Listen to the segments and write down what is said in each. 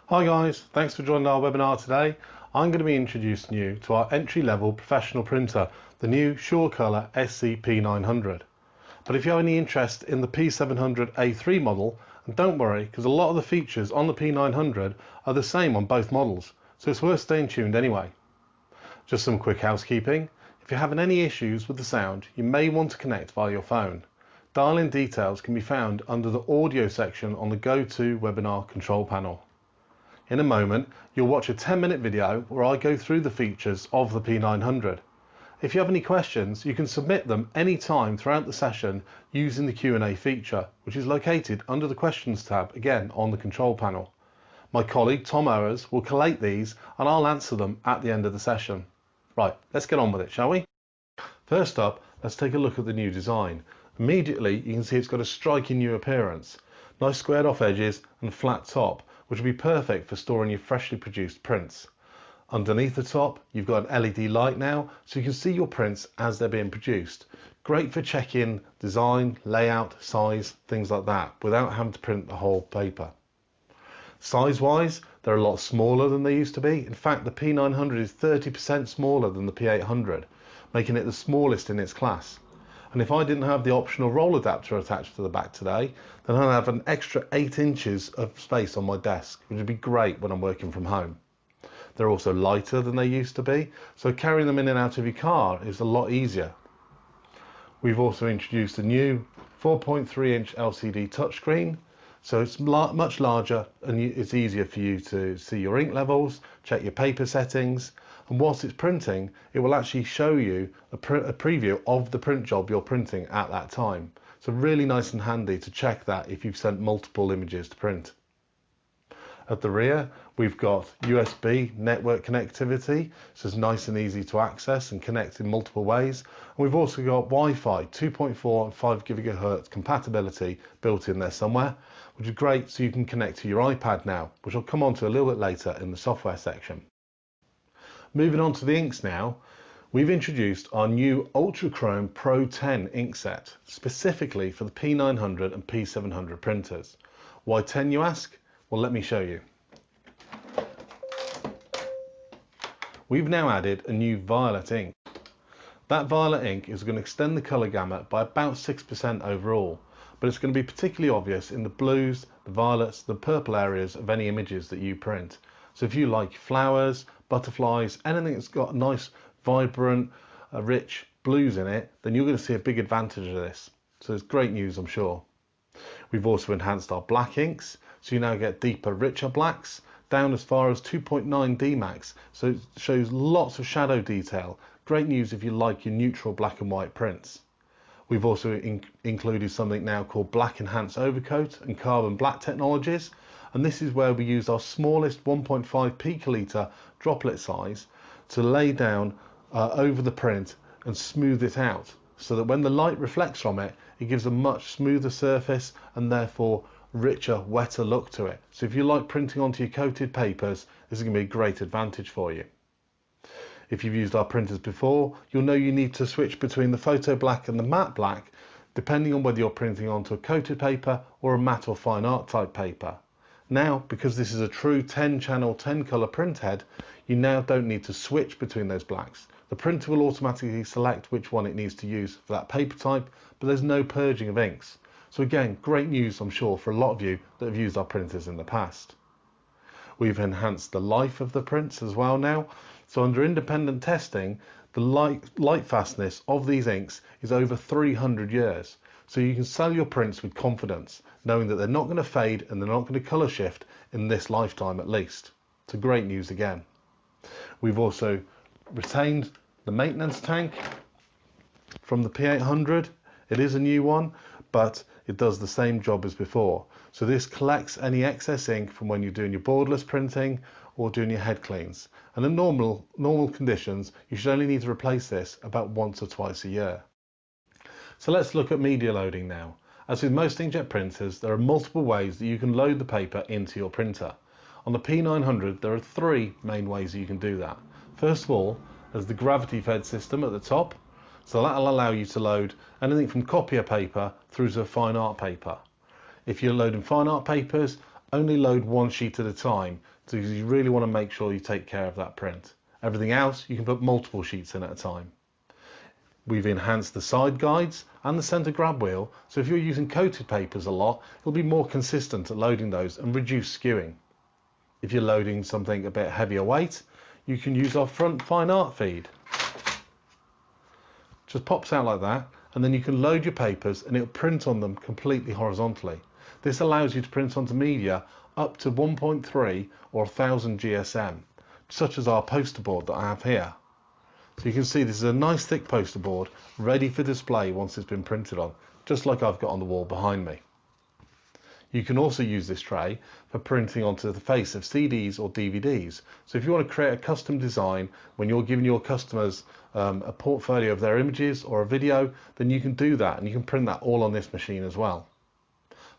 Hi guys, thanks for joining our webinar today. I'm going to be introducing you to our entry-level professional printer, the new SureColor SC-P900. But if you have any interest in the P700 A3 model, and don't worry, because a lot of the features on the P900 are the same on both models, so it's worth staying tuned anyway. Just some quick housekeeping. If you're having any issues with the sound, you may want to connect via your phone. Dial-in details can be found under the audio section on the Go-To webinar control panel. In a moment, you'll watch a 10-minute video where I go through the features of the P900. If you have any questions, you can submit them anytime throughout the session using the Q&A feature, which is located under the Questions tab, again on the control panel. My colleague Tom Owers will collate these and I'll answer them at the end of the session. Right, let's get on with it, shall we? First up, let's take a look at the new design. Immediately, you can see it's got a striking new appearance. Nice squared off edges and flat top, which will be perfect for storing your freshly produced prints. Underneath the top, you've got an LED light now, so you can see your prints as they're being produced. Great for checking design, layout, size, things like that, without having to print the whole paper. Size-wise, they're a lot smaller than they used to be. In fact, the P900 is 30% smaller than the P800, making it the smallest in its class. And if I didn't have the optional roll adapter attached to the back today, then I'd have an extra 8 inches of space on my desk, which would be great when I'm working from home. They're also lighter than they used to be, so carrying them in and out of your car is a lot easier. We've also introduced a new 4.3-inch LCD touchscreen, so it's much larger and it's easier for you to see your ink levels, check your paper settings, and whilst it's printing, it will actually show you a preview of the print job you're printing at that time. So really nice and handy to check that if you've sent multiple images to print. At the rear, we've got USB network connectivity, so it's nice and easy to access and connect in multiple ways. And we've also got Wi-Fi 2.4 and 5 GHz compatibility built in there somewhere, which is great so you can connect to your iPad now, which I'll come on to a little bit later in the software section. Moving on to the inks now, we've introduced our new Ultra Chrome Pro 10 ink set, specifically for the P900 and P700 printers. Why 10 you ask? Well, let me show you. We've now added a new violet ink. That violet ink is going to extend the colour gamut by about 6% overall, but it's going to be particularly obvious in the blues, the violets, the purple areas of any images that you print. So if you like flowers, butterflies, anything that's got nice, vibrant, rich blues in it, then you're going to see a big advantage of this. So it's great news, I'm sure. We've also enhanced our black inks, so you now get deeper, richer blacks, down as far as 2.9D max, so it shows lots of shadow detail. Great news if you like your neutral black and white prints. We've also included something now called Black Enhanced Overcoat and Carbon Black technologies, and this is where we use our smallest 1.5 picoliter droplet size to lay down over the print and smooth it out, so that when the light reflects from it, it gives a much smoother surface and therefore richer, wetter look to it. So if you like printing onto your coated papers, this is going to be a great advantage for you. If you've used our printers before, you'll know you need to switch between the photo black and the matte black, depending on whether you're printing onto a coated paper or a matte or fine art type paper. Now, because this is a true 10 channel, 10 color print head, you now don't need to switch between those blacks. The printer will automatically select which one it needs to use for that paper type, but there's no purging of inks. So again, great news, I'm sure, for a lot of you that have used our printers in the past. We've enhanced the life of the prints as well now. So under independent testing, the light fastness of these inks is over 300 years. So you can sell your prints with confidence, knowing that they're not going to fade and they're not going to colour shift in this lifetime at least. So great news again. We've also retained the maintenance tank from the P800. It is a new one, but it does the same job as before. So this collects any excess ink from when you're doing your borderless printing or doing your head cleans. And in normal conditions, you should only need to replace this about once or twice a year. So let's look at media loading now. As with most inkjet printers, there are multiple ways that you can load the paper into your printer. On the P900, there are 3 main ways that you can do that. First of all, there's the gravity fed system at the top. So that'll allow you to load anything from copier paper through to fine art paper. If you're loading fine art papers, Only load one sheet at a time because you really want to make sure you take care of that print. Everything else you can put multiple sheets in at a time. We've enhanced the side guides and the center grab wheel, so if you're using coated papers a lot, it'll be more consistent at loading those and reduce skewing. If you're loading something a bit heavier weight, you can use our front fine art feed. Just pops out like that, and then you can load your papers and it'll print on them completely horizontally. This allows you to print onto media up to 1.3 or 1000 GSM, such as our poster board that I have here. So you can see this is a nice thick poster board ready for display once it's been printed on, just like I've got on the wall behind me. You can also use this tray for printing onto the face of CDs or DVDs. So if you want to create a custom design when you're giving your customers a portfolio of their images or a video, then you can do that and you can print that all on this machine as well.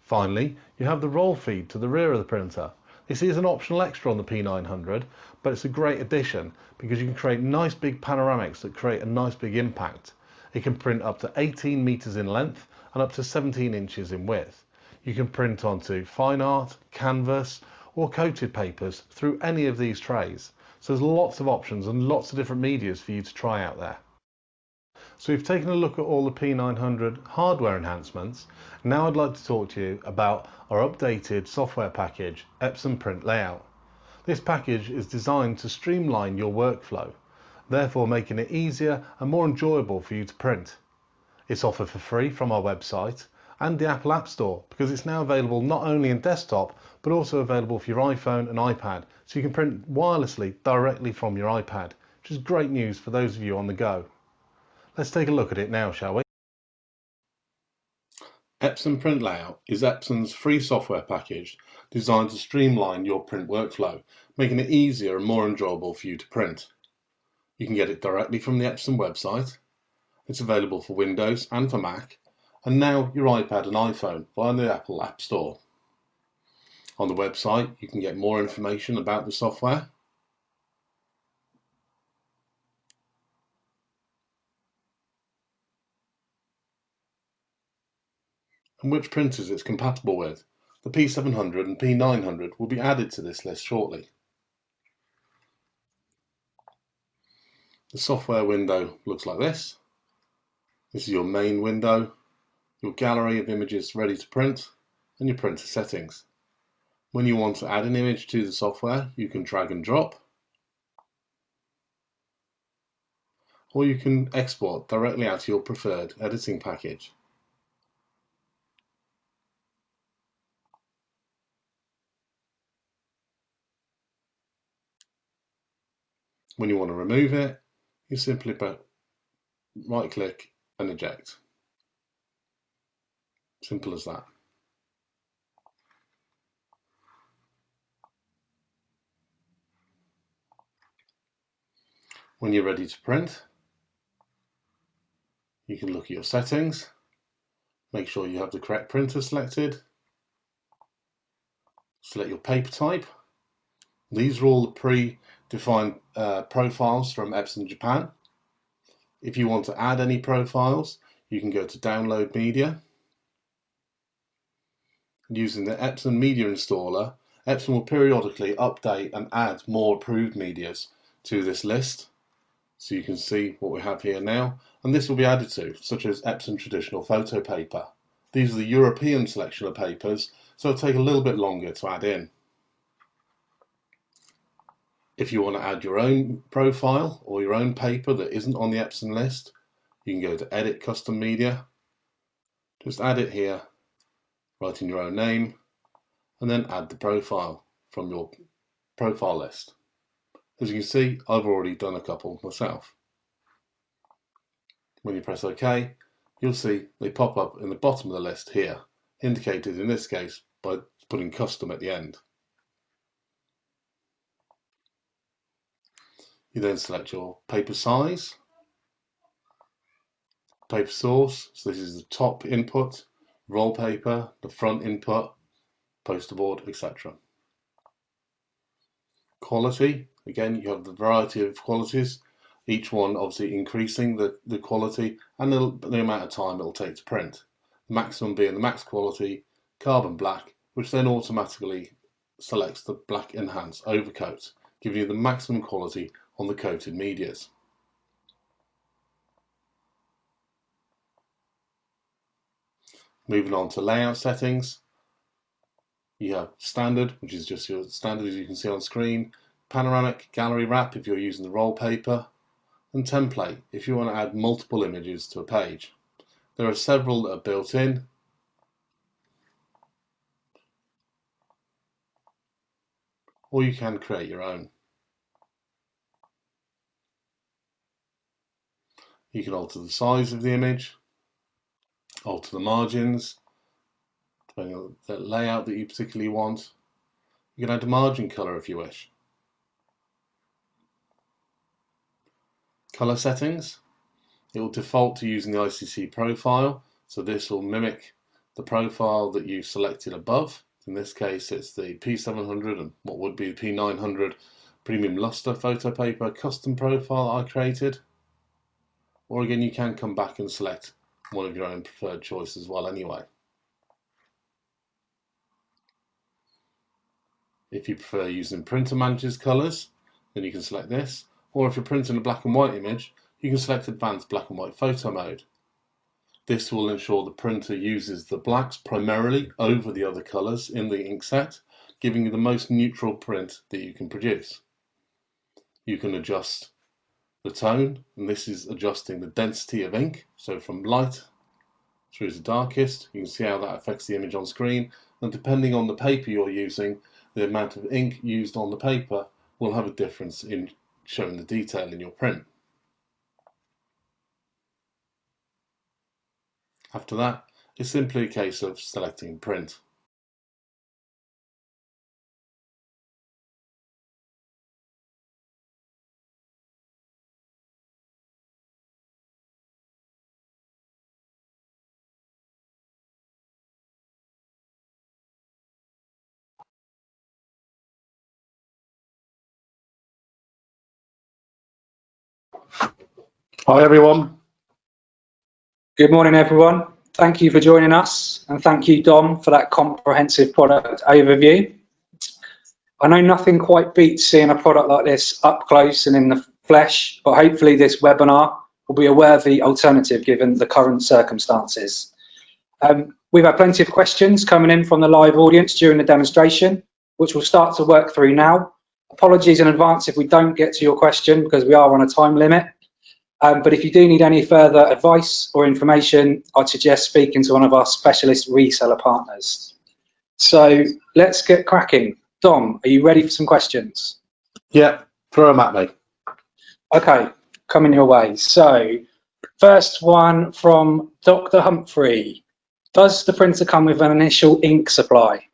Finally, you have the roll feed to the rear of the printer. This is an optional extra on the P900, but it's a great addition because you can create nice big panoramics that create a nice big impact. It can print up to 18 meters in length and up to 17 inches in width. You can print onto fine art, canvas, or coated papers through any of these trays. So there's lots of options and lots of different medias for you to try out there. So we've taken a look at all the P900 hardware enhancements. Now I'd like to talk to you about our updated software package, Epson Print Layout. This package is designed to streamline your workflow, therefore making it easier and more enjoyable for you to print. It's offered for free from our website and the Apple App Store because it's now available not only in desktop but also available for your iPhone and iPad, so you can print wirelessly directly from your iPad, which is great news for those of you on the go. Let's take a look at it now, shall we? Epson Print Layout is Epson's free software package designed to streamline your print workflow, making it easier and more enjoyable for you to print. You can get it directly from the Epson website. It's available for Windows and for Mac, and now your iPad and iPhone via the Apple App Store. On the website, you can get more information about the software. And which printers it's compatible with. The P700 and P900 will be added to this list shortly. The software window looks like this. This is your main window, your gallery of images ready to print, and your printer settings. When you want to add an image to the software, you can drag and drop, or you can export directly out to your preferred editing package. When you want to remove it, you simply right click and eject. Simple as that. When you're ready to print, you can look at your settings, make sure you have the correct printer selected, select your paper type. These are all the pre-defined profiles from Epson Japan. If you want to add any profiles, you can go to Download Media. Using the Epson Media Installer, Epson will periodically update and add more approved medias to this list. So you can see what we have here now, and this will be added to, such as Epson Traditional Photo Paper. These are the European selection of papers, so it'll take a little bit longer to add in. If you want to add your own profile or your own paper that isn't on the Epson list, you can go to Edit Custom Media, just add it here, write in your own name, and then add the profile from your profile list. As you can see, I've already done a couple myself. When you press OK, you'll see they pop up in the bottom of the list here, indicated in this case by putting custom at the end. You then select your paper size, paper source, so this is the top input, roll paper, the front input, poster board, etc. Quality, again you have the variety of qualities, each one obviously increasing the quality and the amount of time it will take to print. The maximum being the max quality, carbon black, which then automatically selects the black enhance overcoat, giving you the maximum quality on the coated medias. Moving on to layout settings, you have standard, which is just your standard as you can see on screen, panoramic, gallery wrap if you're using the roll paper, and template if you want to add multiple images to a page. There are several that are built in. Or you can create your own. You can alter the size of the image, alter the margins, depending on the layout that you particularly want. You can add a margin color if you wish. Color settings. It will default to using the ICC profile, so this will mimic the profile that you selected above. In this case, it's the P700 and what would be the P900 premium luster photo paper custom profile I created. Or again, you can come back and select one of your own preferred choice as well anyway. If you prefer using Printer Manager's colours, then you can select this. Or if you're printing a black and white image, you can select Advanced Black and White Photo Mode. This will ensure the printer uses the blacks primarily over the other colours in the ink set, giving you the most neutral print that you can produce. You can adjust the tone, and this is adjusting the density of ink, so from light through to darkest. You can see how that affects the image on screen, and depending on the paper you're using, the amount of ink used on the paper will have a difference in showing the detail in your print. After that, it's simply a case of selecting print. Hi everyone. Good morning, everyone. Thank you for joining us, and thank you, Dom, for that comprehensive product overview. I know nothing quite beats seeing a product like this up close and in the flesh, but hopefully this webinar will be a worthy alternative given the current circumstances. We've had plenty of questions coming in from the live audience during the demonstration, which we'll start to work through now. Apologies in advance if we don't get to your question because we are on a time limit. But if you do need any further advice or information, I'd suggest speaking to one of our specialist reseller partners. So let's get cracking. Dom, are you ready for some questions? Yeah, throw them at me. Okay, coming your way. So first one from Dr. Humphrey. Does the printer come with an initial ink supply?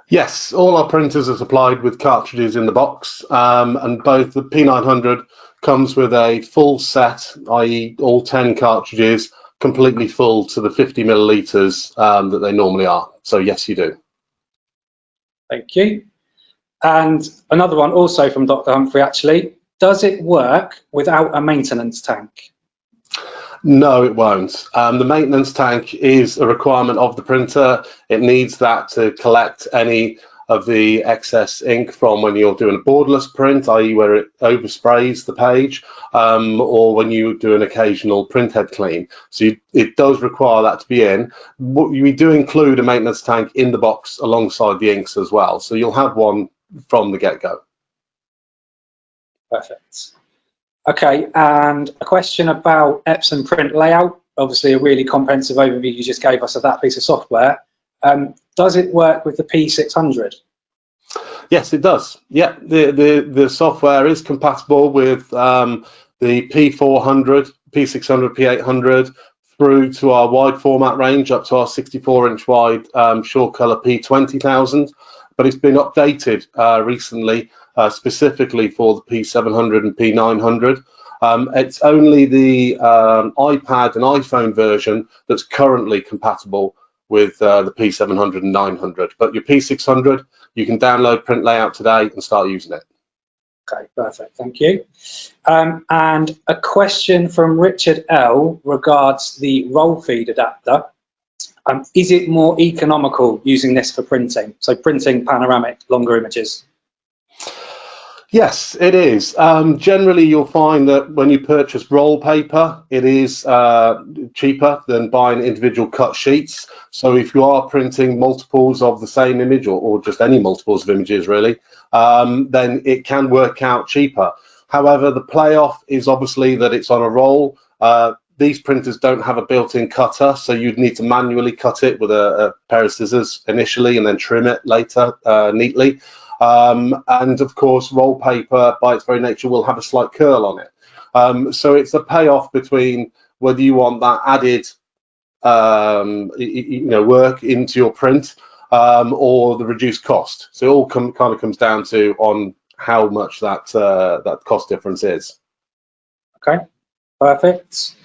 Yes, all our printers are supplied with cartridges in the box, and both the P900 comes with a full set, i.e. all 10 cartridges, completely full to the 50 millilitres that they normally are. So yes, you do. Thank you. And another one also from Dr. Humphrey, actually. Does it work without a maintenance tank? No, it won't. The maintenance tank is a requirement of the printer. It needs that to collect any of the excess ink from when you're doing a borderless print, i.e. where it oversprays the page, or when you do an occasional printhead clean. So it does require that to be in. We do include a maintenance tank in the box alongside the inks as well. So you'll have one from the get-go. Perfect. Okay, and a question about Epson print layout. Obviously, a really comprehensive overview you just gave us of that piece of software. Does it work with the P600? Yes, it does. Yeah, the software is compatible with the P400, P600, P800 through to our wide format range up to our 64-inch wide SureColor P20000. But it's been updated recently, specifically for the P700 and P900. It's only the iPad and iPhone version that's currently compatible with the P700 and 900. But your P600, you can download Print Layout today and start using it. Okay, perfect. Thank you. And a question from Richard L regards the roll feed adapter. Is it more economical using this for printing? So printing panoramic, longer images? Yes, it is. Generally, you'll find that when you purchase roll paper, it is cheaper than buying individual cut sheets. So if you are printing multiples of the same image, or just any multiples of images, really, then it can work out cheaper. However, the playoff is obviously that it's on a roll. These printers don't have a built-in cutter, so you'd need to manually cut it with a pair of scissors initially and then trim it later neatly. And of course, roll paper by its very nature will have a slight curl on it. So it's a payoff between whether you want that added work into your print or the reduced cost. So it all kind of comes down to on how much that cost difference is. Okay, perfect.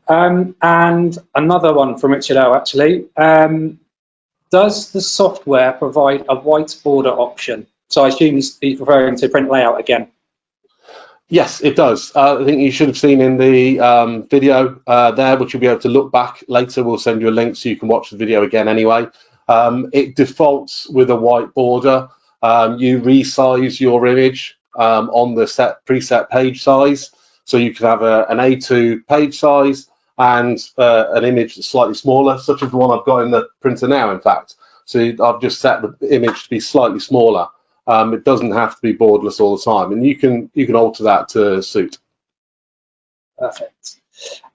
And another one from Richard L, actually. Does the software provide a white border option? So I assume he's referring to print layout again. Yes, it does. I think you should have seen in the video there, which you'll be able to look back later. We'll send you a link so you can watch the video again anyway. It defaults with a white border. You resize your image on the preset page size. So you can have an A2 page size and an image that's slightly smaller, such as the one I've got in the printer now, in fact. So I've just set the image to be slightly smaller. It doesn't have to be borderless all the time, and you can alter that to suit. Perfect.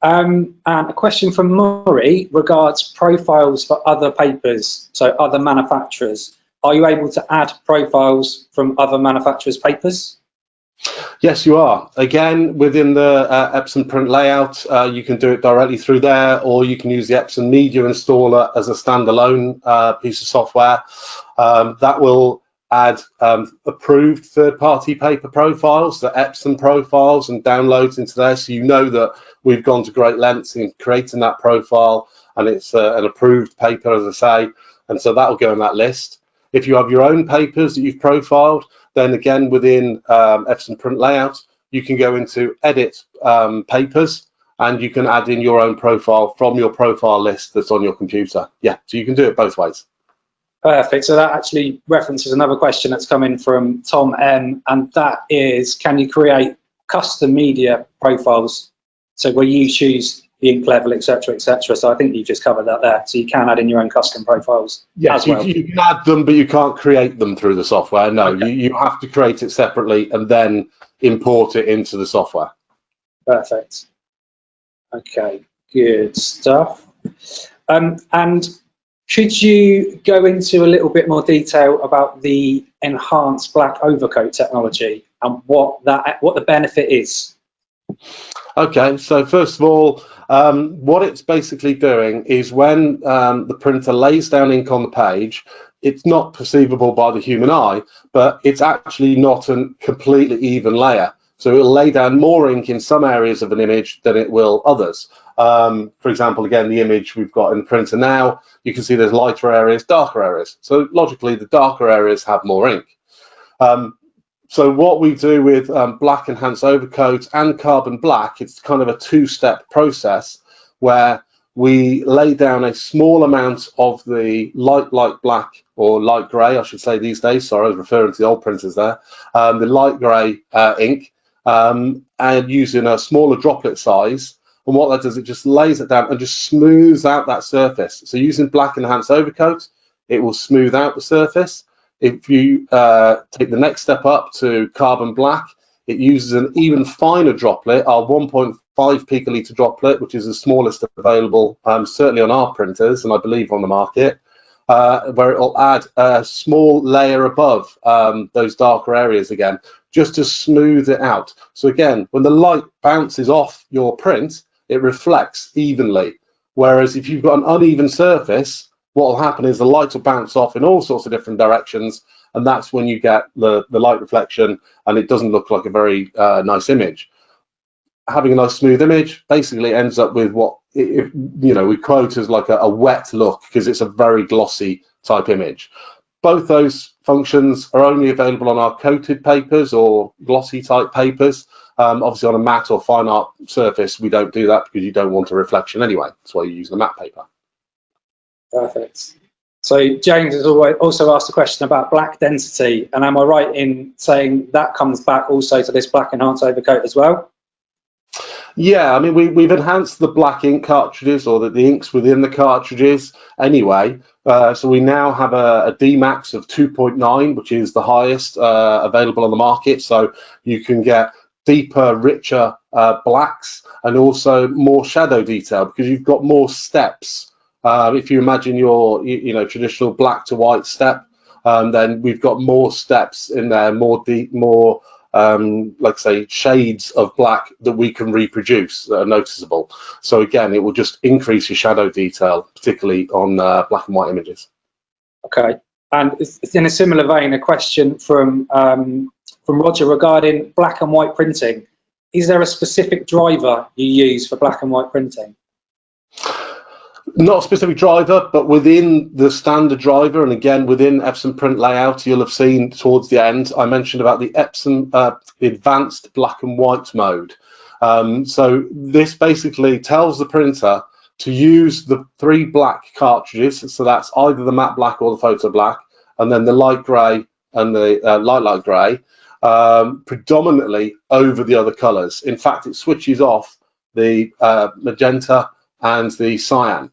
And a question from Murray regards profiles for other papers, so other manufacturers. Are you able to add profiles from other manufacturers' papers? Yes, you are. Again, within the Epson print layout, you can do it directly through there, or you can use the Epson Media Installer as a standalone piece of software. That will add approved third-party paper profiles, the Epson profiles, and downloads into there, so you know that we've gone to great lengths in creating that profile, and it's an approved paper, as I say, and so that will go in that list. If you have your own papers that you've profiled, then again within Epson print layout, you can go into edit papers, and you can add in your own profile from your profile list that's on your computer. Yeah, so you can do it both ways. Perfect. So that actually references another question that's come in from Tom M, and that is, can you create custom media profiles? So where you choose the ink level, etc., etc. So I think you just covered that there. So you can add in your own custom profiles. Yes, as well. you can add them, but you can't create them through the software. No, okay. You have to create it separately and then import it into the software. Perfect. Okay, good stuff. And could you go into a little bit more detail about the enhanced black overcoat technology and what the benefit is? Okay, so first of all, what it's basically doing is when the printer lays down ink on the page, it's not perceivable by the human eye, but it's actually not a completely even layer. So it'll lay down more ink in some areas of an image than it will others. For example, again, the image we've got in the printer now, you can see there's lighter areas, darker areas. So logically, the darker areas have more ink. So what we do with black enhanced overcoat and carbon black, it's kind of a two-step process where we lay down a small amount of the light black, or light grey, I should say these days. Sorry, I was referring to the old printers there. The light grey ink, and using a smaller droplet size. And what that does, it just lays it down and just smooths out that surface. So using black enhanced overcoat, it will smooth out the surface. If you take the next step up to carbon black, it uses an even finer droplet, our 1.5 picolitre droplet, which is the smallest available, certainly on our printers, and I believe on the market, where it will add a small layer above those darker areas again, just to smooth it out. So again, when the light bounces off your print, it reflects evenly. Whereas if you've got an uneven surface, what will happen is the light will bounce off in all sorts of different directions, and that's when you get the light reflection, and it doesn't look like a very nice image. Having a nice smooth image basically ends up with what we quote as like a wet look, because it's a very glossy type image. Both those functions are only available on our coated papers or glossy type papers. Obviously on a matte or fine art surface, we don't do that because you don't want a reflection anyway. That's why you use the matte paper. Perfect. So James has also asked a question about black density, and am I right in saying that comes back also to this black enhanced overcoat as well? Yeah, I mean, we've enhanced the black ink cartridges, or the inks within the cartridges anyway. So we now have a D-Max of 2.9, which is the highest available on the market. So you can get deeper, richer blacks and also more shadow detail because you've got more steps. If you imagine your traditional black to white step, then we've got more steps in there, more deep, more like say shades of black that we can reproduce that are noticeable. So again, it will just increase your shadow detail, particularly on black and white images. Okay, and in a similar vein, a question from Roger regarding black and white printing. Is there a specific driver you use for black and white printing? Not a specific driver, but within the standard driver, and again within Epson print layout, you'll have seen towards the end I mentioned about the Epson advanced black and white mode. So this basically tells the printer to use the 3 black cartridges, so that's either the matte black or the photo black, and then the light grey and the light grey, predominantly over the other colours. In fact, it switches off the magenta and the cyan,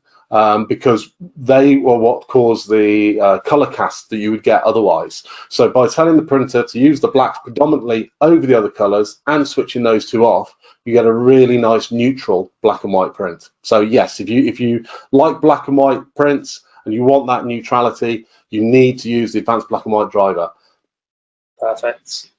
because they were what caused the color cast that you would get otherwise. So by telling the printer to use the blacks predominantly over the other colors and switching those 2 off, you get a really nice neutral black and white print. So yes, if you like black and white prints and you want that neutrality, you need to use the advanced black and white driver. Perfect.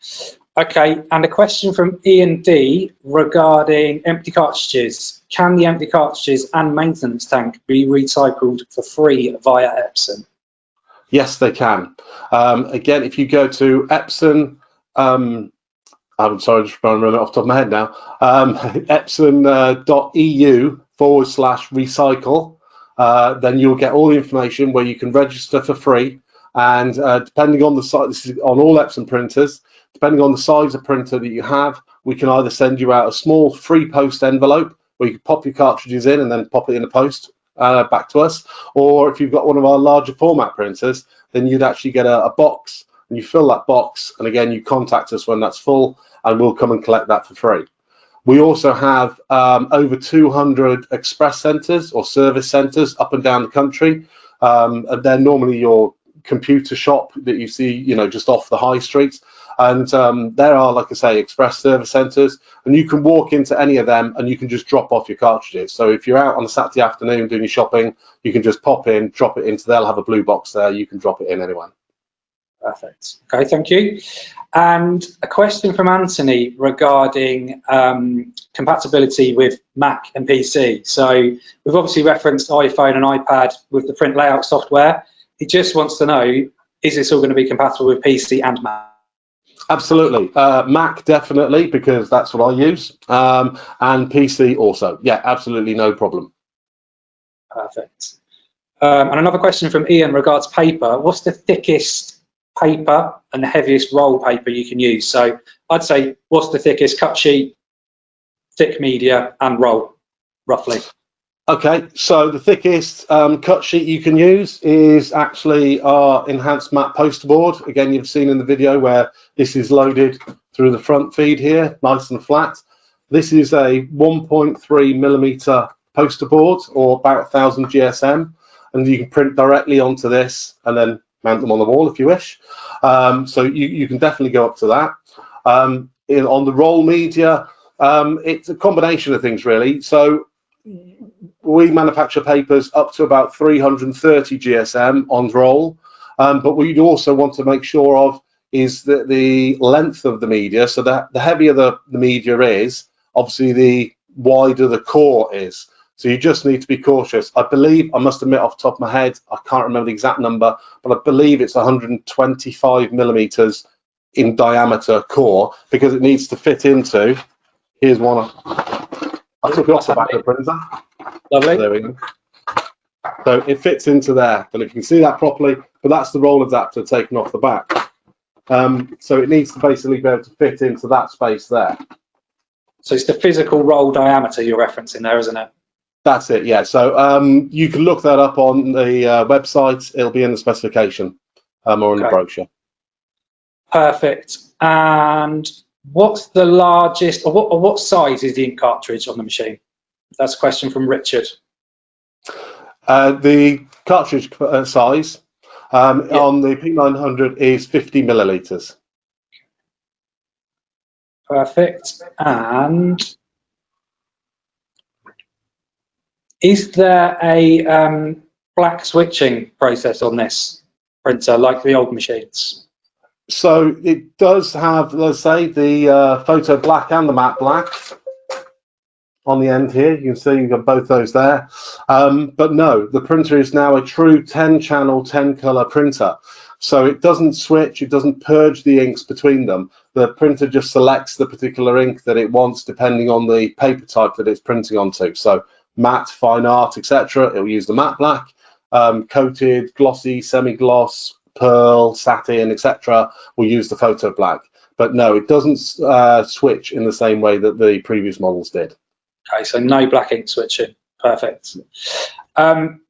Okay, and a question from Ian D regarding empty cartridges. Can the empty cartridges and maintenance tank be recycled for free via Epson? Yes, they can. Again, if you go to Epson, I'm sorry, just trying to remember it off the top of my head now, epson.eu/recycle, then you'll get all the information where you can register for free. And depending on the size, this is on all Epson printers, depending on the size of printer that you have, we can either send you out a small free post envelope where you can pop your cartridges in and then pop it in the post back to us. Or if you've got one of our larger format printers, then you'd actually get a box, and you fill that box, and again, you contact us when that's full, and we'll come and collect that for free. We also have over 200 express centres or service centres up and down the country, and they're normally your computer shop that you see, just off the high streets. And there are, like I say, express service centres, and you can walk into any of them and you can just drop off your cartridges. So if you're out on a Saturday afternoon doing your shopping, you can just pop in, drop it into, they'll have a blue box there, you can drop it in anyway. Perfect. Okay, thank you. And a question from Anthony regarding compatibility with Mac and PC. So we've obviously referenced iPhone and iPad with the print layout software. He just wants to know, is this all going to be compatible with PC and Mac? Absolutely. Mac definitely, because that's what I use, and PC also. Yeah, absolutely, no problem. Perfect. And another question from Ian regards paper. What's the thickest paper and the heaviest roll paper you can use? So I'd say, what's the thickest cut sheet, thick media, and roll, roughly? Okay, so the thickest cut sheet you can use is actually our enhanced matte poster board. Again, you've seen in the video where this is loaded through the front feed here, nice and flat. This is a 1.3mm poster board, or about 1000 GSM, and you can print directly onto this and then mount them on the wall if you wish. So you can definitely go up to that. On the roll media, it's a combination of things really. So we manufacture papers up to about 330 GSM on roll, but what you'd also want to make sure of is that the length of the media, so that the heavier the media is, obviously the wider the core is. So you just need to be cautious. I believe, I must admit off the top of my head, I can't remember the exact number, but I believe it's 125mm in diameter core, because it needs to fit into, here's one. I took it off the back of the printer. Lovely. There we go. So it fits into there. And if you can see that properly, but that's the roll adapter taken off the back. So it needs to basically be able to fit into that space there. So it's the physical roll diameter you're referencing there, isn't it? That's it, yeah. So you can look that up on the website. It'll be in the specification or in the brochure. Perfect. And what's the largest, or what size is the ink cartridge on the machine? That's a question from Richard. The cartridge size on the P900 is 50 millilitres. Perfect. And is there a black switching process on this printer like the old machines? So it does have, let's say, the photo black and the matte black on the end here. You can see you've got both those there. But no, the printer is now a true 10-channel, 10-color printer. So it doesn't switch, it doesn't purge the inks between them. The printer just selects the particular ink that it wants depending on the paper type that it's printing onto. So matte, fine art, etc. It'll use the matte black, coated, glossy, semi-gloss, pearl, satin, etc. will use the photo black. But no, it doesn't switch in the same way that the previous models did. Okay, so no black ink switching. Perfect.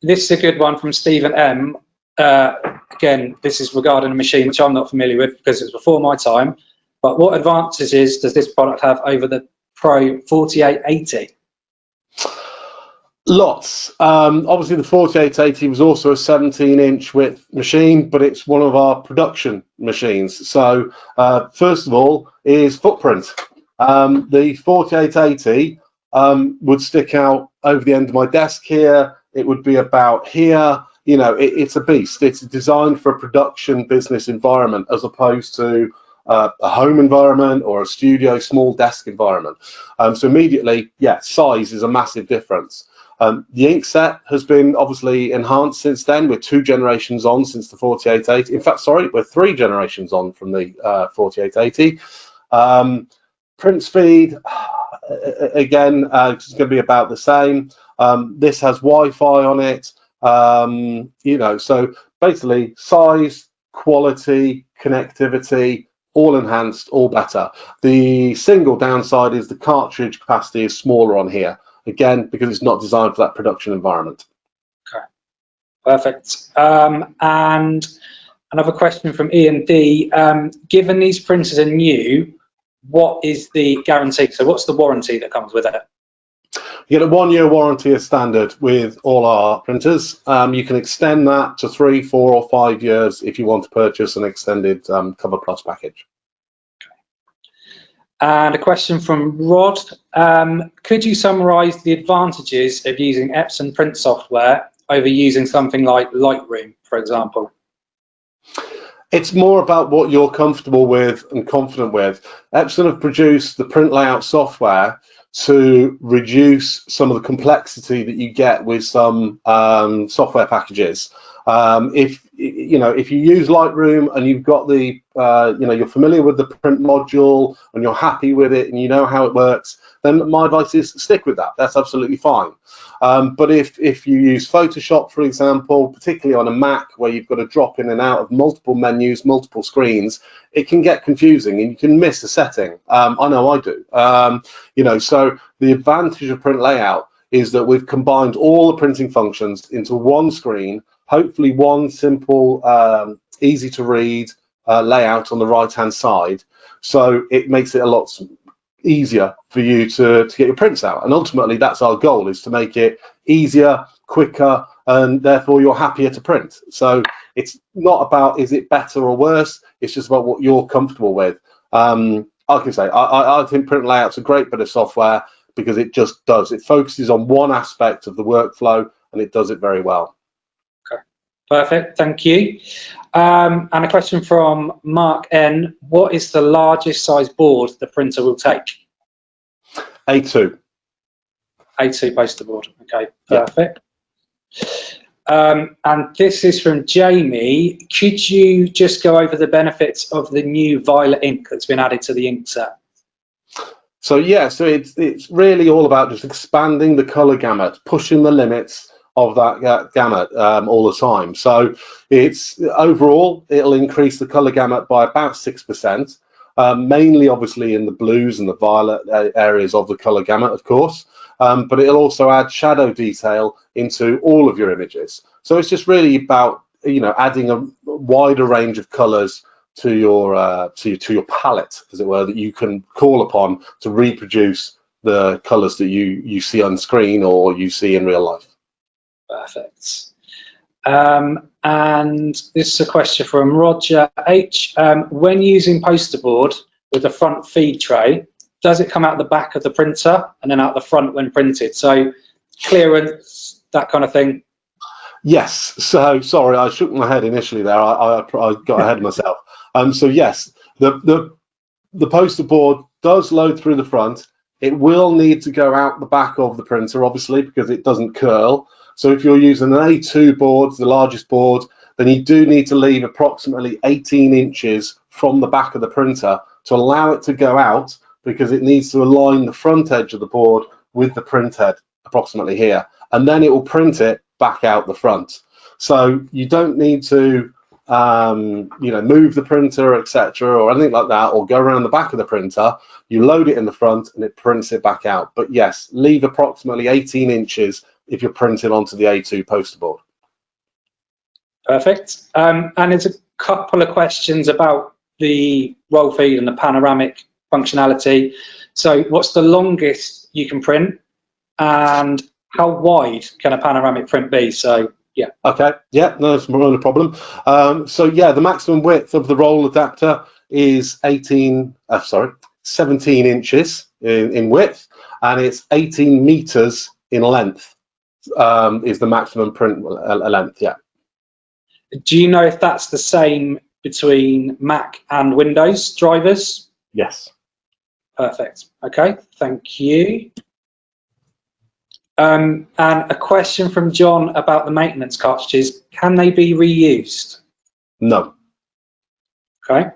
This is a good one from Stephen M. Again, this is regarding a machine which I'm not familiar with because it's before my time. But what advantages does this product have over the Pro 4880? Lots. Obviously, the 4880 was also a 17-inch width machine, but it's one of our production machines. So, first of all, is footprint. The 4880 would stick out over the end of my desk here. It would be about here. You know, it's a beast. It's designed for a production business environment as opposed to a home environment or a studio, small desk environment. So immediately, yeah, size is a massive difference. The ink set has been obviously enhanced since then. We're 2 generations on since the 4880. In fact, sorry, we're 3 generations on from the 4880. Print speed, again, it's going to be about the same. This has Wi-Fi on it. You know, so basically size, quality, connectivity, all enhanced, all better. The single downside is the cartridge capacity is smaller on here. Again, because it's not designed for that production environment. Okay, perfect. And another question from Ian D. Given these printers are new, what is the guarantee? So what's the warranty that comes with it? You get a 1-year warranty as standard with all our printers. You can extend that to 3, 4 or 5 years if you want to purchase an extended Cover Plus package. And a question from Rod. Could you summarise the advantages of using Epson print software over using something like Lightroom, for example? It's more about what you're comfortable with and confident with. Epson have produced the print layout software to reduce some of the complexity that you get with some software packages. If you use Lightroom and you've got the you're familiar with the print module and you're happy with it and you know how it works, then my advice is stick with that. That's absolutely fine. But if you use Photoshop, for example, particularly on a Mac where you've got to drop in and out of multiple menus, multiple screens, it can get confusing and you can miss a setting. I know I do. So the advantage of print layout is that we've combined all the printing functions into one screen, hopefully one simple, easy to read layout on the right hand side. So it makes it a lot easier for you to get your prints out, and ultimately that's our goal, is to make it easier, quicker, and therefore you're happier to print. So it's not about is it better or worse, it's just about what you're comfortable with. I can say I think print layout's a great bit of software because it just does, it focuses on one aspect of the workflow and it does it very well. Okay, perfect, thank you. And a question from Mark N. What is the largest size board the printer will take? A2. A2 poster board. Okay, perfect. Yeah. And this is from Jamie. Could you just go over the benefits of the new violet ink that's been added to the ink set? So yeah, so it's really all about just expanding the color gamut, pushing the limits of that gamut all the time. So it's overall it'll increase the color gamut by about 6%. mainly obviously in the blues and the violet areas of the color gamut, of course, but it'll also add shadow detail into all of your images. So it's just really about, you know, adding a wider range of colors to your palette, as it were, that you can call upon to reproduce the colors that you see on screen or you see in real life. Perfect. And this is a question from Roger H. When using poster board with a front feed tray, does it come out the back of the printer and then out the front when printed? So clearance, that kind of thing. Yes. So sorry, I shook my head initially there. I got ahead of myself. So yes, the poster board does load through the front. It will need to go out the back of the printer, obviously, because it doesn't curl. So if you're using an A2 board, the largest board, then you do need to leave approximately 18 inches from the back of the printer to allow it to go out, because it needs to align the front edge of the board with the print head, approximately here. And then it will print it back out the front. So you don't need to you know, move the printer, etc., or anything like that, or go around the back of the printer. You load it in the front and it prints it back out. But yes, leave approximately 18 inches if you're printing onto the A2 poster board. Perfect. And there's a couple of questions about the roll feed and the panoramic functionality. So what's the longest you can print, and how wide can a panoramic print be? So yeah. Okay. Yeah, no, that's not a problem. So yeah, the maximum width of the roll adapter is 17 inches in width, and it's 18 meters in length. Is the maximum print length? Yeah. Do you know if that's the same between Mac and Windows drivers? Yes. Perfect. Okay. Thank you. And a question from John about the maintenance cartridges. Can they be reused? No. Okay.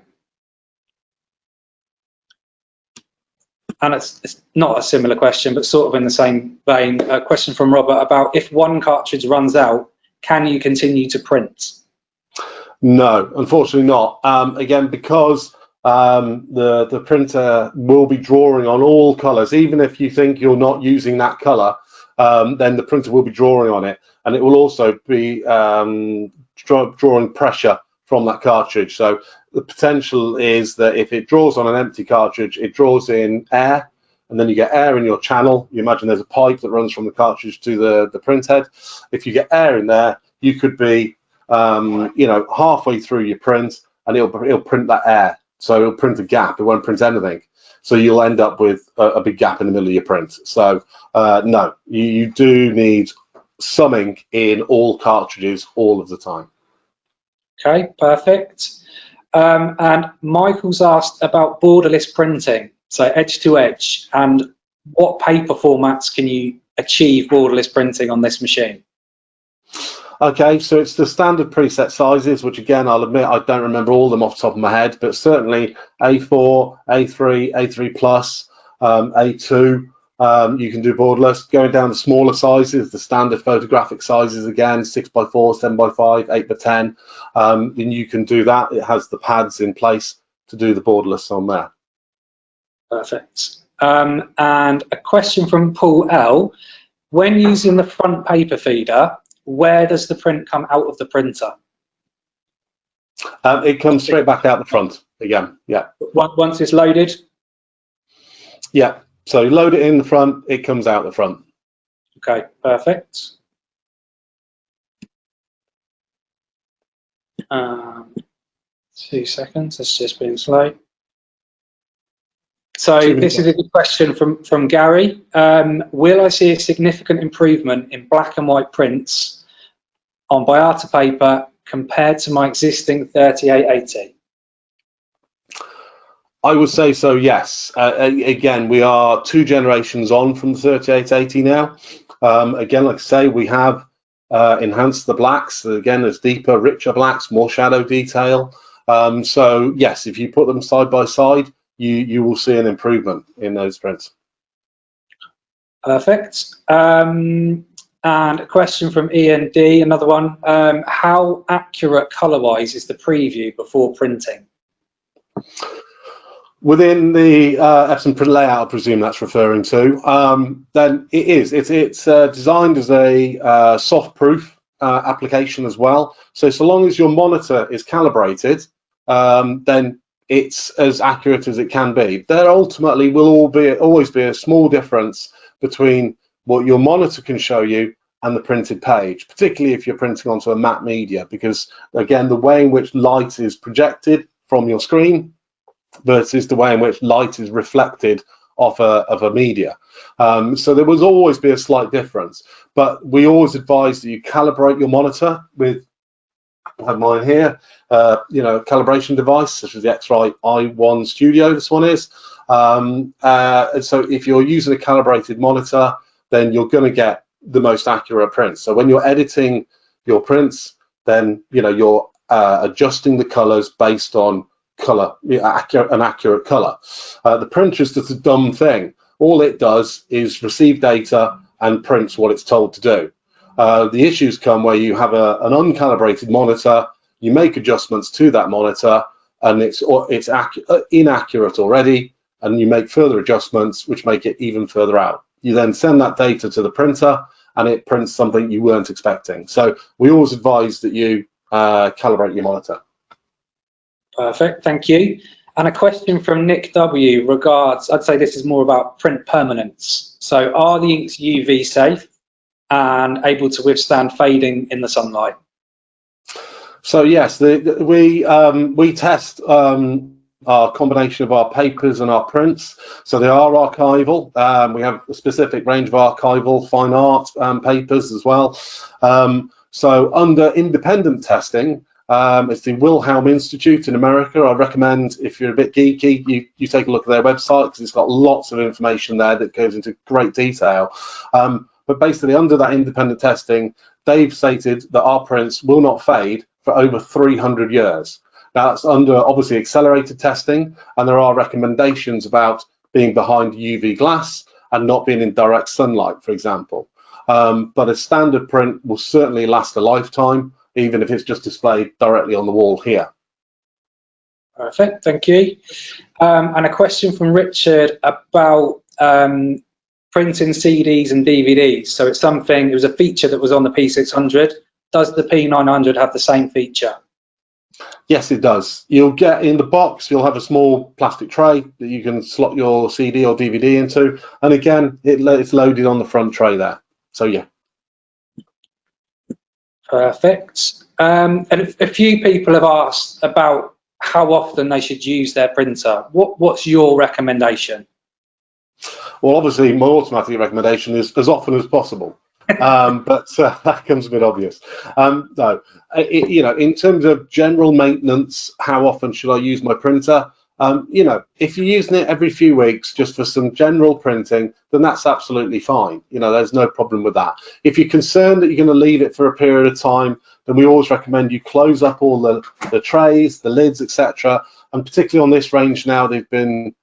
And it's not a similar question, but sort of in the same vein. A question from Robert about if one cartridge runs out, can you continue to print? No, unfortunately not. Again, because the printer will be drawing on all colors, even if you think you're not using that color, then the printer will be drawing on it, and it will also be drawing pressure from that cartridge. So the potential is that if it draws on an empty cartridge, it draws in air, and then you get air in your channel. You imagine there's a pipe that runs from the cartridge to the print head. If you get air in there, you could be you know, halfway through your print, and it'll print that air. So it'll print a gap. It won't print anything. So you'll end up with a big gap in the middle of your print. So no, you do need some ink in all cartridges all of the time. Okay, perfect. And Michael's asked about borderless printing, so edge to edge, and what paper formats can you achieve borderless printing on this machine? Okay, so it's the standard preset sizes, which again, I'll admit I don't remember all of them off the top of my head, but certainly A4, A3, A3 Plus, A2, you can do borderless. Going down to smaller sizes, the standard photographic sizes again, 6x4, 7x5, 8x10, then you can do that. It has the pads in place to do the borderless on there. Perfect. And a question from Paul L. When using the front paper feeder, where does the print come out of the printer? It comes straight back out the front again. Yeah. Once it's loaded? Yeah. So you load it in the front, it comes out the front. Okay, perfect. 2 seconds, it's just being slow. So this is a good question from Gary. Will I see a significant improvement in black and white prints on Biota paper compared to my existing 3880? I would say so, yes. Again, we are 2 generations on from the 3880 now. Again, like I say, we have enhanced the blacks. Again, there's deeper, richer blacks, more shadow detail. So yes, if you put them side by side, you will see an improvement in those prints. Perfect. And a question from Ian D, another one. How accurate color-wise is the preview before printing? Within the Epson print layout, I presume that's referring to, then it is. It's designed as a soft-proof application as well. So long as your monitor is calibrated, then it's as accurate as it can be. There ultimately will always be a small difference between what your monitor can show you and the printed page, particularly if you're printing onto a matte media, because again, the way in which light is projected from your screen versus the way in which light is reflected off of a media. So there will always be a slight difference, but we always advise that you calibrate your monitor with, I have mine here, calibration device such as the X-Rite i1 Studio, this one is. So if you're using a calibrated monitor, then you're going to get the most accurate prints. So when you're editing your prints, then you're adjusting the colors based on color, an accurate color. The printer is just a dumb thing. All it does is receive data and prints what it's told to do. The issues come where you have an uncalibrated monitor, you make adjustments to that monitor, and it's inaccurate already, and you make further adjustments which make it even further out. You then send that data to the printer, and it prints something you weren't expecting. So we always advise that you calibrate your monitor. Perfect, thank you. And a question from Nick W regards, I'd say this is more about print permanence. So are the inks UV safe and able to withstand fading in the sunlight? So yes, we test our combination of our papers and our prints. So they are archival. We have a specific range of archival fine art papers as well. So under independent testing, it's the Wilhelm Institute in America. I recommend, if you're a bit geeky, you take a look at their website, because it's got lots of information there that goes into great detail. But basically, under that independent testing, they've stated that our prints will not fade for over 300 years. Now, that's under obviously accelerated testing, and there are recommendations about being behind UV glass and not being in direct sunlight, for example. But a standard print will certainly last a lifetime, even if it's just displayed directly on the wall here. Perfect, thank you. And a question from Richard about printing CDs and DVDs. So it was a feature that was on the P600. Does the P900 have the same feature? Yes, it does. You'll get in the box, you'll have a small plastic tray that you can slot your CD or DVD into. And again, it's loaded on the front tray there. So yeah. Perfect. And a few people have asked about how often they should use their printer. What's your recommendation? Well, obviously, my automatic recommendation is as often as possible. But that comes a bit obvious. No, in terms of general maintenance, how often should I use my printer? If you're using it every few weeks just for some general printing, then that's absolutely fine. There's no problem with that. If you're concerned that you're going to leave it for a period of time, then we always recommend you close up all the trays, the lids, etc. And particularly on this range now, they've been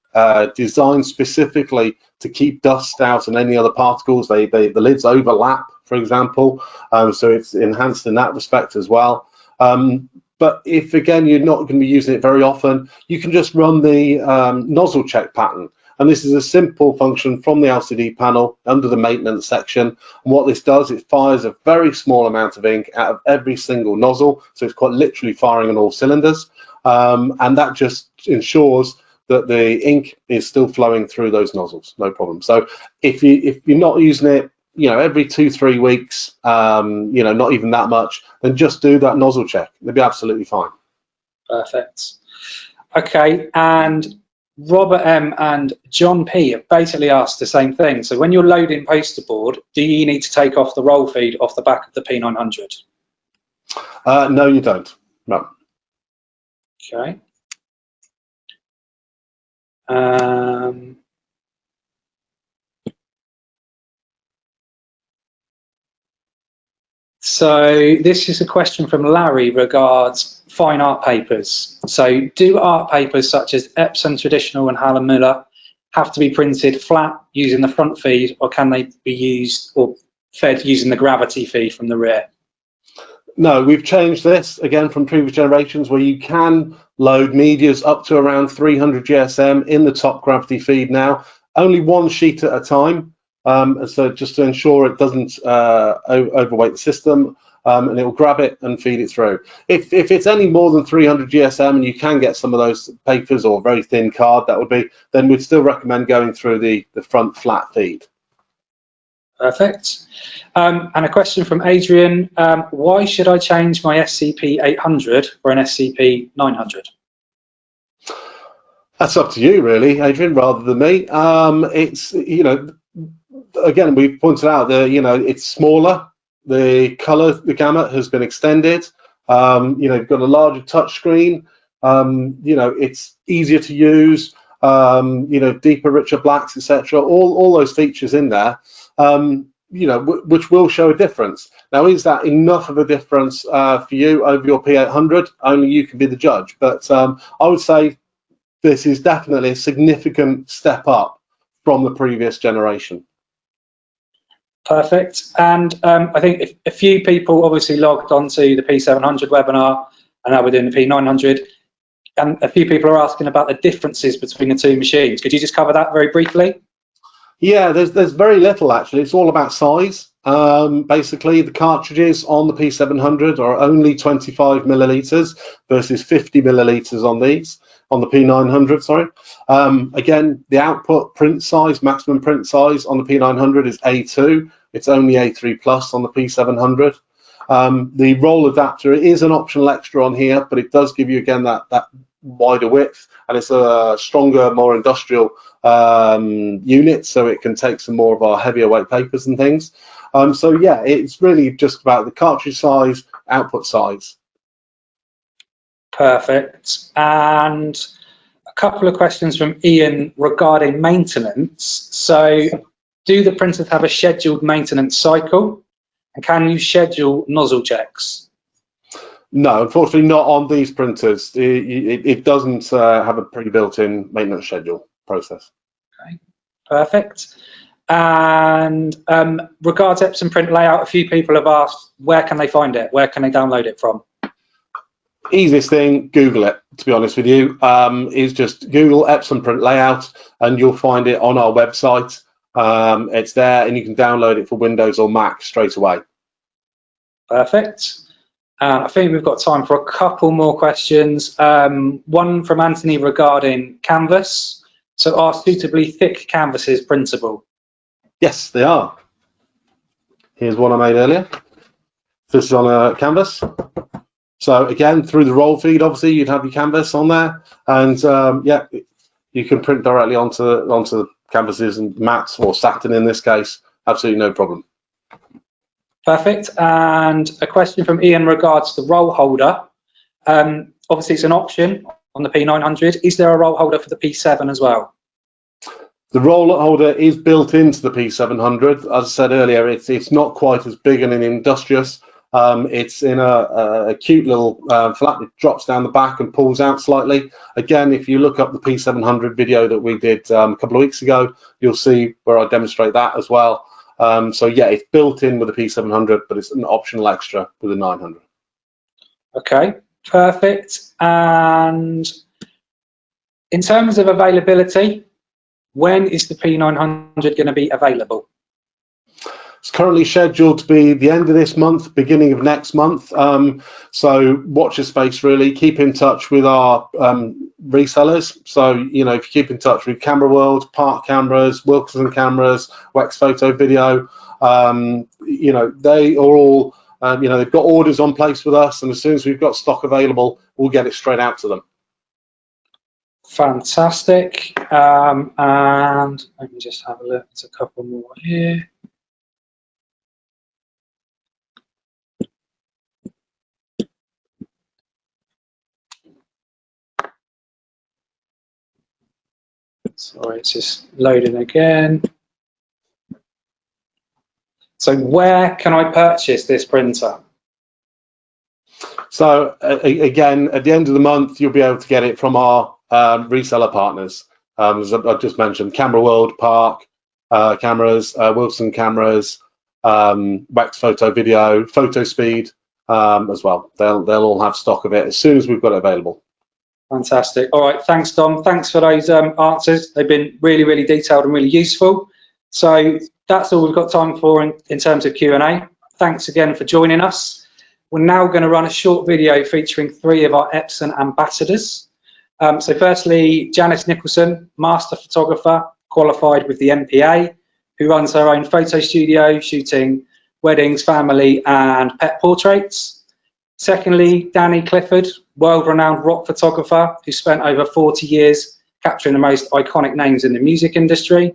designed specifically to keep dust out and any other particles. The lids overlap, for example, so it's enhanced in that respect as well. But if, again, you're not going to be using it very often, you can just run the nozzle check pattern. And this is a simple function from the LCD panel under the maintenance section. And what this does, it fires a very small amount of ink out of every single nozzle. So it's quite literally firing on all cylinders. And that just ensures that the ink is still flowing through those nozzles, no problem. So if you're not using it, every 2-3 weeks, not even that much, then just do that nozzle check. It'll be absolutely fine. Perfect. Okay, and Robert M and John P have basically asked the same thing. So when you're loading poster board, do you need to take off the roll feed off the back of the P900? No, you don't. No. Okay. So this is a question from Larry regards fine art papers. So do art papers such as Epson Traditional and Halal have to be printed flat using the front feed, or can they be used or fed using the gravity feed from the rear? No, we've changed this again from previous generations where you can load medias up to around 300 GSM in the top gravity feed now, only one sheet at a time. So just to ensure it doesn't overweight the system, and it will grab it and feed it through. If it's any more than 300 GSM and you can get some of those papers or very thin card, that would be, then we'd still recommend going through the front flat feed. Perfect. And a question from Adrian, why should I change my SC-P900 for an SC-P900? That's up to you, really, Adrian, rather than me. It's, you know, again, we've pointed out that, you know, it's smaller. The color, the gamut has been extended. You know, you've got a larger touch screen. You know, it's easier to use. You know, deeper, richer blacks, etc. All those features in there. You know, which will show a difference. Now, is that enough of a difference for you over your P800? Only you can be the judge. But I would say this is definitely a significant step up from the previous generation. Perfect. And I think a few people obviously logged onto the P700 webinar, and now we're doing the P900. And a few people are asking about the differences between the two machines. Could you just cover that very briefly? Yeah, there's very little actually. It's all about size. Basically, the cartridges on the P700 are only 25 milliliters versus 50 milliliters on these, on the P900, sorry. Again, the output print size, maximum print size on the P900 is A2. It's only A3 plus on the P700. The roll adapter is an optional extra on here, but it does give you, again, that wider width, and it's a stronger, more industrial unit, so it can take some more of our heavier weight papers and things. So yeah, it's really just about the cartridge size, output size. Perfect. And a couple of questions from Ian regarding maintenance. So do the printers have a scheduled maintenance cycle? And can you schedule nozzle checks? No, unfortunately not on these printers. It doesn't have a pre-built-in maintenance schedule process. Okay, perfect. And regards Epson print layout, a few people have asked, where can they find it? Where can they download it from? Easiest thing, Google it, to be honest with you, is just Google Epson print layout and you'll find it on our website. It's there and you can download it for Windows or Mac straight away. Perfect. I think we've got time for a couple more questions. One from Anthony regarding canvas. So are suitably thick canvases printable? Yes, they are. Here's one I made earlier. This is on a canvas. So again, through the roll feed, obviously, you'd have your canvas on there. And yeah, you can print directly onto canvases and mats, or satin in this case. Absolutely no problem. Perfect. And a question from Ian regards the roll holder. Obviously, it's an option on the P900. Is there a roll holder for the P7 as well? The roll holder is built into the P700. As I said earlier, it's not quite as big and industrious. It's in a cute little flap. It drops down the back and pulls out slightly. Again, if you look up the P700 video that we did a couple of weeks ago, you'll see where I demonstrate that as well. So yeah, it's built in with the P700, but it's an optional extra with the 900. Okay, perfect. And in terms of availability, when is the P900 going to be available? It's currently scheduled to be the end of this month, beginning of next month. So watch your space, really. Keep in touch with our resellers. So, you know, if you keep in touch with Camera World, Park Cameras, Wilkinson Cameras, Wex Photo Video, you know, they are all, you know, they've got orders on place with us. And as soon as we've got stock available, we'll get it straight out to them. Fantastic. And let me just have a look. There's a couple more here. Sorry, it's just loading again. So where can I purchase this printer? So again, at the end of the month, you'll be able to get it from our reseller partners. As I just mentioned, Camera World, Park Cameras, Wilson Cameras, Wex Photo Video, Photo Speed, as well. They'll all have stock of it as soon as we've got it available. Fantastic. All right, thanks, Dom. Thanks for those answers. They've been really, really detailed and really useful. So that's all we've got time for in terms of Q&A. Thanks again for joining us. We're now going to run a short video featuring 3 of our Epson ambassadors. So firstly, Janice Nicholson, master photographer, qualified with the MPA, who runs her own photo studio, shooting weddings, family and pet portraits. Secondly, Danny Clifford, world-renowned rock photographer who spent over 40 years capturing the most iconic names in the music industry.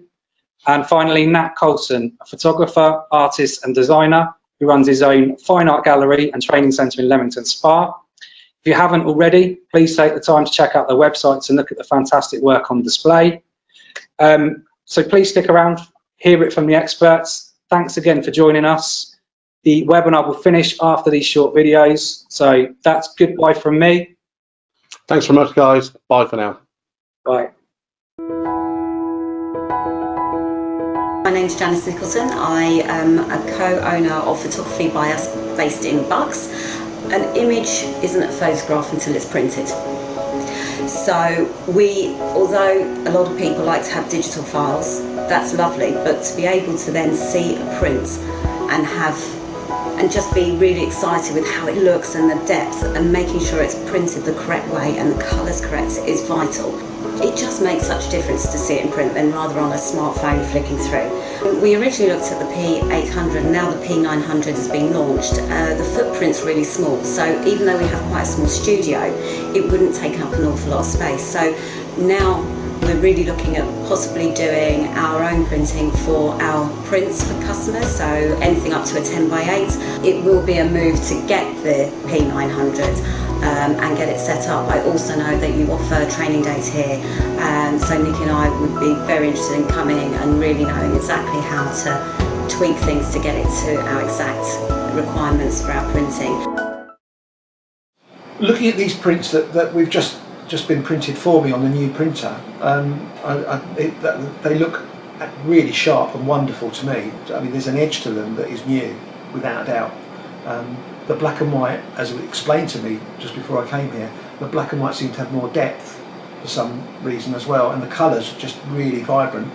And finally, Nat Coulson, a photographer, artist and designer who runs his own fine art gallery and training centre in Leamington Spa. If you haven't already, please take the time to check out their websites and look at the fantastic work on display. So please stick around, hear it from the experts. Thanks again for joining us. The webinar will finish after these short videos. So that's goodbye from me. Thanks very much, guys. Bye for now. Bye. My name's Janice Nicholson. I am a co-owner of Photography by Us based in Bucks. An image isn't a photograph until it's printed. So although a lot of people like to have digital files, that's lovely, but to be able to then see a print and just be really excited with how it looks and the depth and making sure it's printed the correct way and the colours correct is vital. It just makes such a difference to see it in print than rather on a smartphone flicking through. We originally looked at the P800, now the P900 has been launched. The footprint's really small, so even though we have quite a small studio, it wouldn't take up an awful lot of space. So now we're really looking at possibly doing our own printing for our prints for customers, so anything up to a 10 by 8. It will be a move to get the P900 and get it set up. I also know that you offer training days here, and so Nick and I would be very interested in coming and really knowing exactly how to tweak things to get it to our exact requirements for our printing. Looking at these prints that we've just been printed for me on the new printer, they look really sharp and wonderful to me. I mean, there's an edge to them that is new, without a doubt. The black and white, as it was explained to me just before I came here, the black and white seem to have more depth for some reason as well, and the colours are just really vibrant.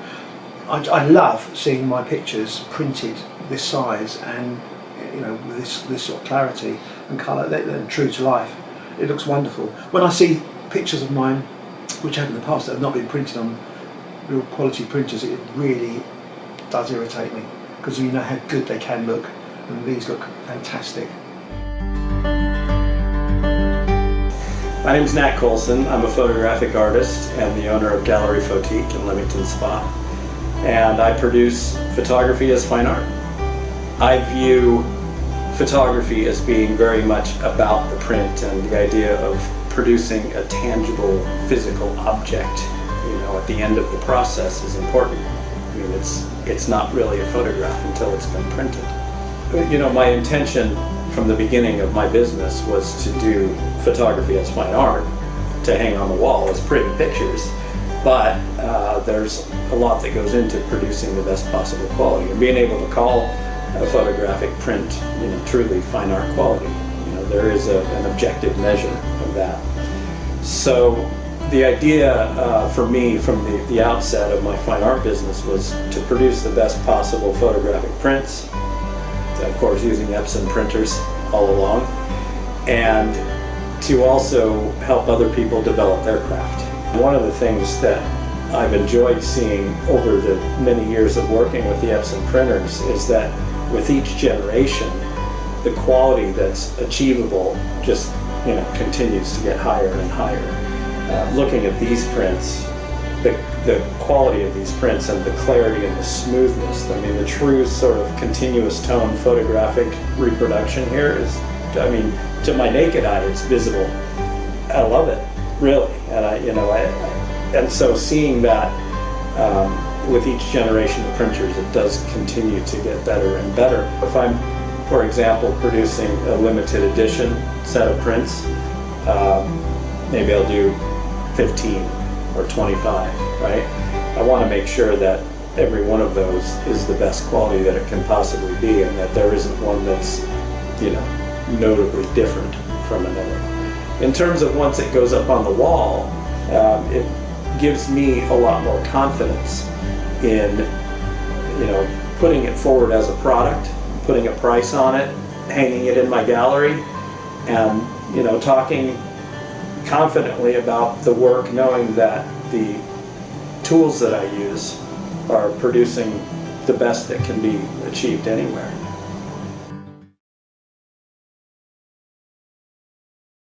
I love seeing my pictures printed this size and, you know, with this sort of clarity and colour, they're true to life. It looks wonderful. When I see pictures of mine which have in the past that have not been printed on real quality printers, it really does irritate me, because you know how good they can look, and these look fantastic. My name is Nat Coulson. I'm a photographic artist and the owner of Gallery Photique in Leamington Spa, and I produce photography as fine art. I view photography as being very much about the print, and the idea of producing a tangible physical object, you know, at the end of the process is important. I mean, it's not really a photograph until it's been printed. You know, my intention from the beginning of my business was to do photography as fine art, to hang on the wall as pretty pictures, but there's a lot that goes into producing the best possible quality and being able to call a photographic print, you know, truly fine art quality. You know, there is an objective measure of that. So the idea for me from the outset of my fine art business was to produce the best possible photographic prints, of course using Epson printers all along, and to also help other people develop their craft. One of the things that I've enjoyed seeing over the many years of working with the Epson printers is that with each generation, the quality that's achievable just, you know, continues to get higher and higher. Looking at these prints, the quality of these prints and the clarity and the smoothness, I mean, the true sort of continuous tone photographic reproduction here is, I mean, to my naked eye, it's visible. I love it, really, and and so seeing that with each generation of printers, it does continue to get better and better. If I'm, for example, producing a limited edition set of prints, maybe I'll do 15 or 25, right? I want to make sure that every one of those is the best quality that it can possibly be, and that there isn't one that's, you know, notably different from another. In terms of once it goes up on the wall, it gives me a lot more confidence in, putting it forward as a product, putting a price on it, hanging it in my gallery, and talking confidently about the work, knowing that the tools that I use are producing the best that can be achieved anywhere.